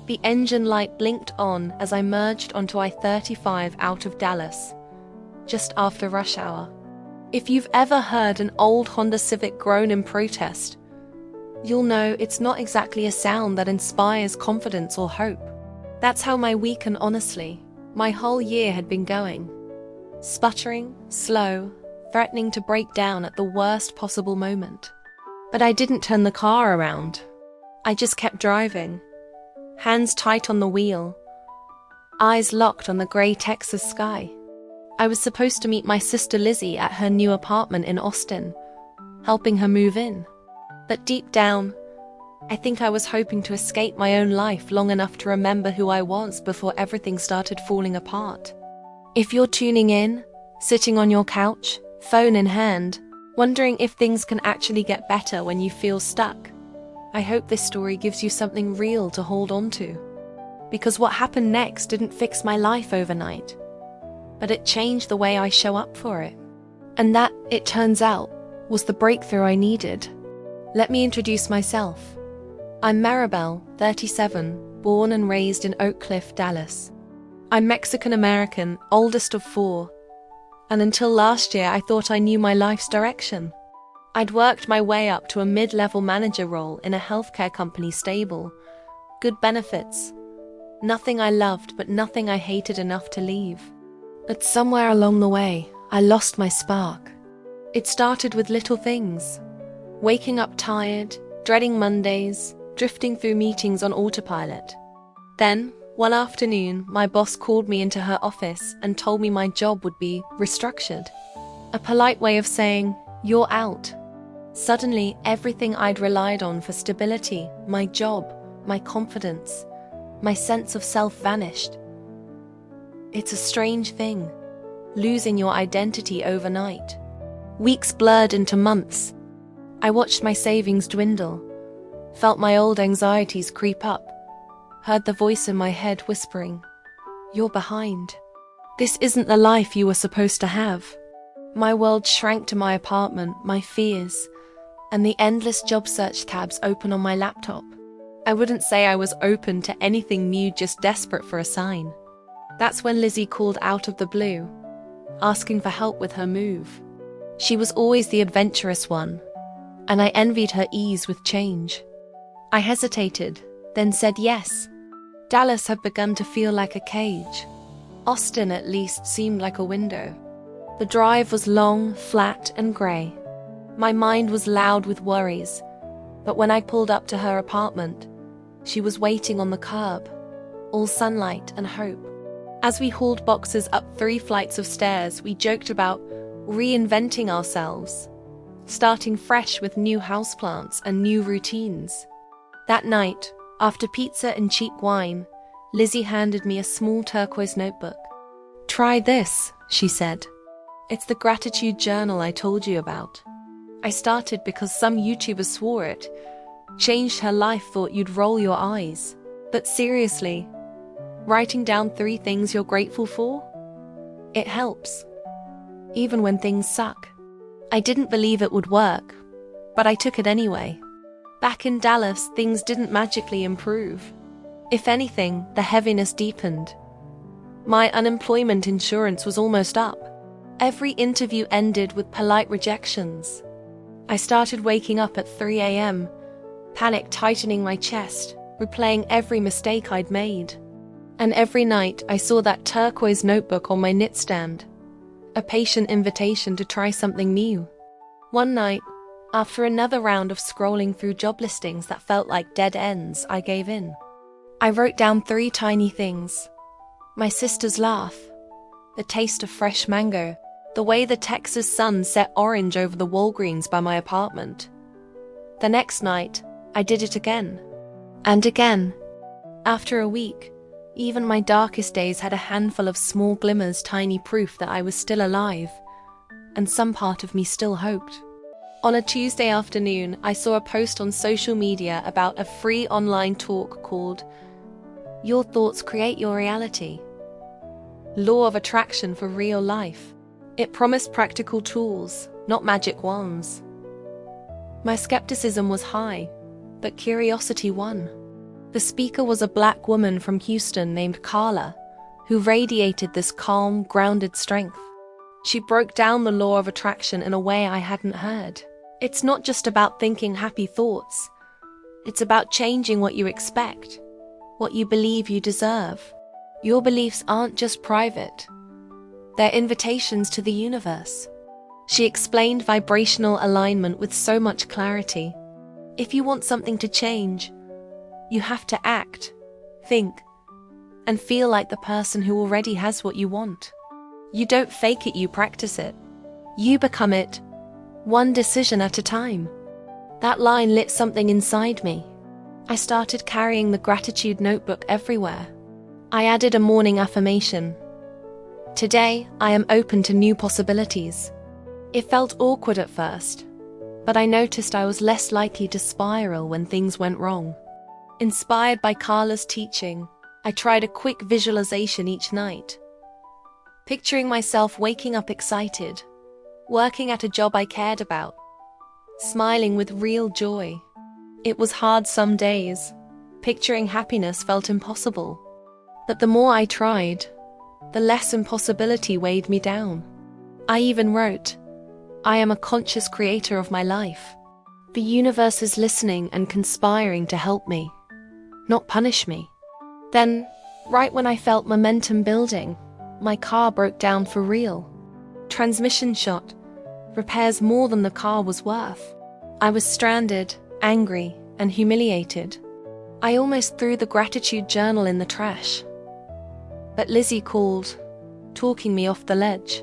The engine light blinked on as I merged onto I-35 out of Dallas, just after rush hour. If you've ever heard an old Honda Civic groan in protest, you'll know it's not exactly a sound that inspires confidence or hope. That's how my week and honestly, my whole year had been going. Sputtering, slow, threatening to break down at the worst possible moment. But I didn't turn the car around. I just kept driving, hands tight on the wheel, eyes locked on the grey Texas sky. I was supposed to meet my sister Lizzie at her new apartment in Austin, helping her move in. But deep down, I think I was hoping to escape my own life long enough to remember who I was before everything started falling apart. If you're tuning in, sitting on your couch, phone in hand, wondering if things can actually get better when you feel stuck, I hope this story gives you something real to hold on to. Because what happened next didn't fix my life overnight, but it changed the way I show up for it. And that, it turns out, was the breakthrough I needed. Let me introduce myself. I'm Maribel, 37, born and raised in Oak Cliff, Dallas. I'm Mexican-American, oldest of 4, and until last year I thought I knew my life's direction. I'd worked my way up to a mid-level manager role in a healthcare company, stable, good benefits, nothing I loved but nothing I hated enough to leave. But somewhere along the way, I lost my spark. It started with little things. Waking up tired, dreading Mondays, drifting through meetings on autopilot. Then, one afternoon, my boss called me into her office and told me my job would be restructured. A polite way of saying, "You're out." Suddenly, everything I'd relied on for stability, my job, my confidence, my sense of self vanished. It's a strange thing, losing your identity overnight. Weeks blurred into months. I watched my savings dwindle, felt my old anxieties creep up, heard the voice in my head whispering, "You're behind. This isn't the life you were supposed to have." My world shrank to my apartment, my fears, and the endless job search tabs open on my laptop. I wouldn't say I was open to anything new, just desperate for a sign. That's when Lizzie called out of the blue, asking for help with her move. She was always the adventurous one, and I envied her ease with change. I hesitated, then said yes. Dallas had begun to feel like a cage. Austin, at least, seemed like a window. The drive was long, flat, and grey. My mind was loud with worries, but when I pulled up to her apartment, she was waiting on the curb, all sunlight and hope. As we hauled boxes up 3 flights of stairs, we joked about reinventing ourselves, starting fresh with new houseplants and new routines. That night, after pizza and cheap wine, Lizzie handed me a small turquoise notebook. "Try this," she said. "It's the gratitude journal I told you about." I started because some YouTuber swore it changed her life, thought you'd roll your eyes. But seriously, writing down 3 things you're grateful for? It helps, even when things suck. I didn't believe it would work, but I took it anyway. Back in Dallas, things didn't magically improve. If anything, the heaviness deepened. My unemployment insurance was almost up. Every interview ended with polite rejections. I started waking up at 3 a.m., panic tightening my chest, replaying every mistake I'd made. And every night I saw that turquoise notebook on my nightstand, a patient invitation to try something new. One night, after another round of scrolling through job listings that felt like dead ends, I gave in. I wrote down 3 tiny things. My sister's laugh, the taste of fresh mango, the way the Texas sun set orange over the Walgreens by my apartment. The next night, I did it again. And again. After a week, even my darkest days had a handful of small glimmers, tiny proof that I was still alive, and some part of me still hoped. On a Tuesday afternoon, I saw a post on social media about a free online talk called "Your Thoughts Create Your Reality. Law of Attraction for Real Life." It promised practical tools, not magic wands. My skepticism was high, but curiosity won. The speaker was a black woman from Houston named Carla, who radiated this calm, grounded strength. She broke down the law of attraction in a way I hadn't heard. It's not just about thinking happy thoughts. It's about changing what you expect, what you believe you deserve. Your beliefs aren't just private. They're invitations to the universe. She explained vibrational alignment with so much clarity. If you want something to change, you have to act, think, and feel like the person who already has what you want. You don't fake it, you practice it. You become it, one decision at a time. That line lit something inside me. I started carrying the gratitude notebook everywhere. I added a morning affirmation. Today, I am open to new possibilities. It felt awkward at first, but I noticed I was less likely to spiral when things went wrong. Inspired by Carla's teaching, I tried a quick visualization each night. Picturing myself waking up excited, working at a job I cared about, smiling with real joy. It was hard some days. Picturing happiness felt impossible. But the more I tried, the less impossibility weighed me down. I even wrote, I am a conscious creator of my life. The universe is listening and conspiring to help me, not punish me. Then, right when I felt momentum building, my car broke down for real. Transmission shot, repairs more than the car was worth. I was stranded, angry, and humiliated. I almost threw the gratitude journal in the trash. But Lizzie called, talking me off the ledge.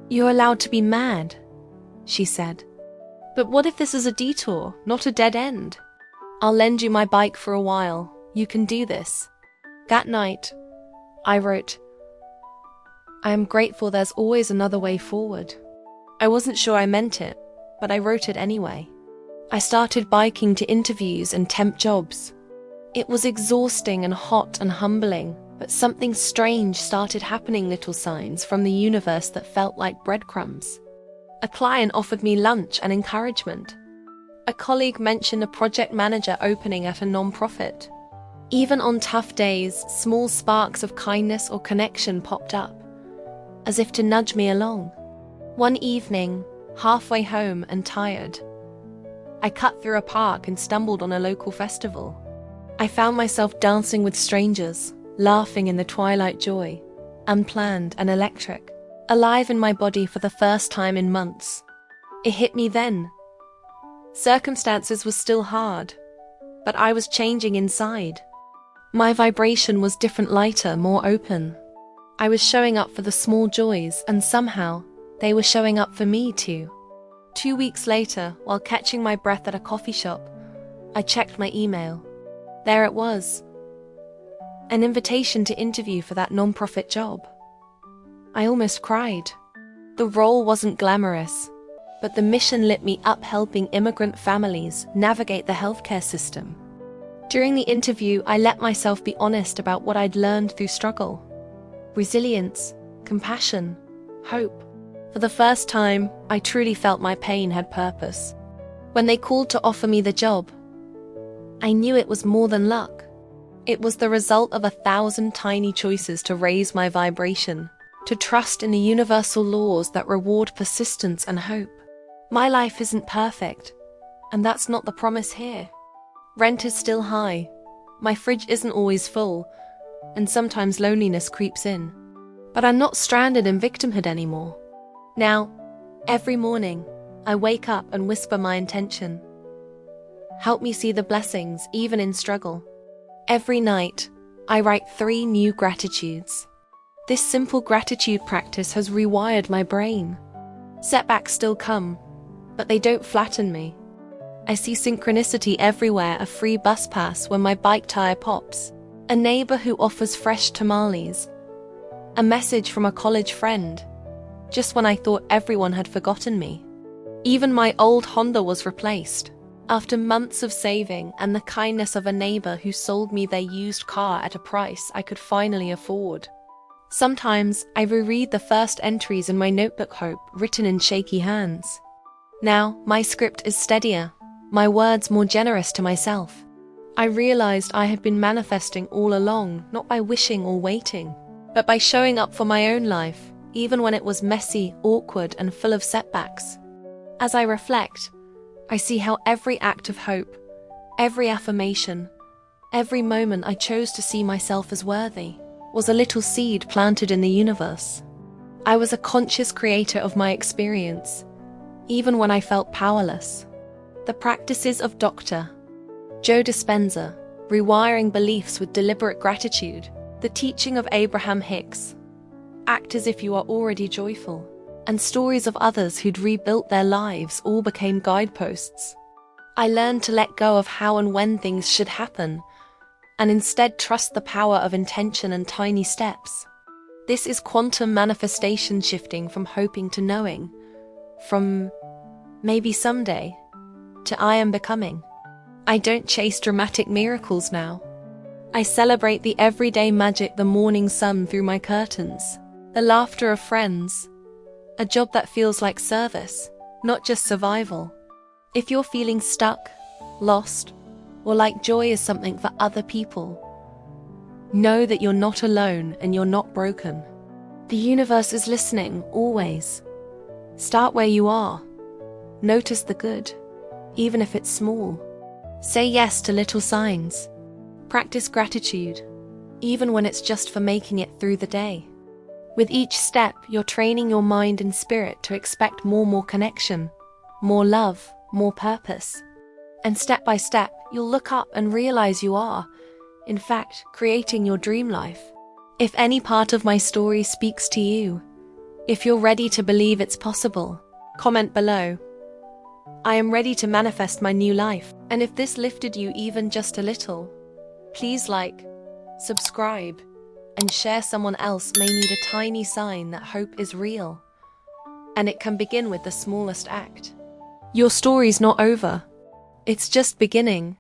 You're allowed to be mad, she said. But what if this is a detour, not a dead end? I'll lend you my bike for a while. You can do this. That night, I wrote, I am grateful there's always another way forward. I wasn't sure I meant it, but I wrote it anyway. I started biking to interviews and temp jobs. It was exhausting and hot and humbling, but something strange started happening, little signs from the universe that felt like breadcrumbs. A client offered me lunch and encouragement. A colleague mentioned a project manager opening at a non-profit. Even on tough days, small sparks of kindness or connection popped up, as if to nudge me along. One evening, halfway home and tired, I cut through a park and stumbled on a local festival. I found myself dancing with strangers, laughing in the twilight joy, unplanned and electric, alive in my body for the first time in months. It hit me then. Circumstances were still hard, but I was changing inside. My vibration was different, lighter, more open. I was showing up for the small joys, and somehow, they were showing up for me too. 2 weeks later, while catching my breath at a coffee shop, I checked my email. There it was. An invitation to interview for that non-profit job. I almost cried. The role wasn't glamorous, but the mission lit me up, helping immigrant families navigate the healthcare system. During the interview, I let myself be honest about what I'd learned through struggle. Resilience, compassion, hope. For the first time, I truly felt my pain had purpose. When they called to offer me the job, I knew it was more than luck. It was the result of 1,000 tiny choices to raise my vibration, to trust in the universal laws that reward persistence and hope. My life isn't perfect, and that's not the promise here. Rent is still high, my fridge isn't always full, and sometimes loneliness creeps in. But I'm not stranded in victimhood anymore. Now, every morning, I wake up and whisper my intention. Help me see the blessings, even in struggle. Every night, I write 3 new gratitudes. This simple gratitude practice has rewired my brain. Setbacks still come, but they don't flatten me. I see synchronicity everywhere, a free bus pass when my bike tire pops, a neighbor who offers fresh tamales, a message from a college friend, just when I thought everyone had forgotten me. Even my old Honda was replaced, after months of saving and the kindness of a neighbor who sold me their used car at a price I could finally afford. Sometimes I reread the first entries in my notebook, hope written in shaky hands. Now my script is steadier, my words more generous to myself. I realized I had been manifesting all along, not by wishing or waiting, but by showing up for my own life, even when it was messy, awkward, and full of setbacks. As I reflect, I see how every act of hope, every affirmation, every moment I chose to see myself as worthy, was a little seed planted in the universe. I was a conscious creator of my experience, even when I felt powerless. The practices of Dr. Joe Dispenza, rewiring beliefs with deliberate gratitude, the teaching of Abraham Hicks, act as if you are already joyful, and stories of others who'd rebuilt their lives all became guideposts. I learned to let go of how and when things should happen, and instead trust the power of intention and tiny steps. This is quantum manifestation, shifting from hoping to knowing, from maybe someday to I am becoming. I don't chase dramatic miracles now. I celebrate the everyday magic: the morning sun through my curtains, the laughter of friends, a job that feels like service, not just survival. If you're feeling stuck, lost, or like joy is something for other people, know that you're not alone and you're not broken. The universe is listening, always. Start where you are. Notice the good, even if it's small. Say yes to little signs. Practice gratitude, even when it's just for making it through the day. With each step, you're training your mind and spirit to expect more connection, more love, more purpose. And step by step, you'll look up and realize you are, in fact, creating your dream life. If any part of my story speaks to you, if you're ready to believe it's possible, comment below. I am ready to manifest my new life. And if this lifted you even just a little, please like, subscribe, and share. Someone else may need a tiny sign that hope is real. And it can begin with the smallest act. Your story's not over. It's just beginning.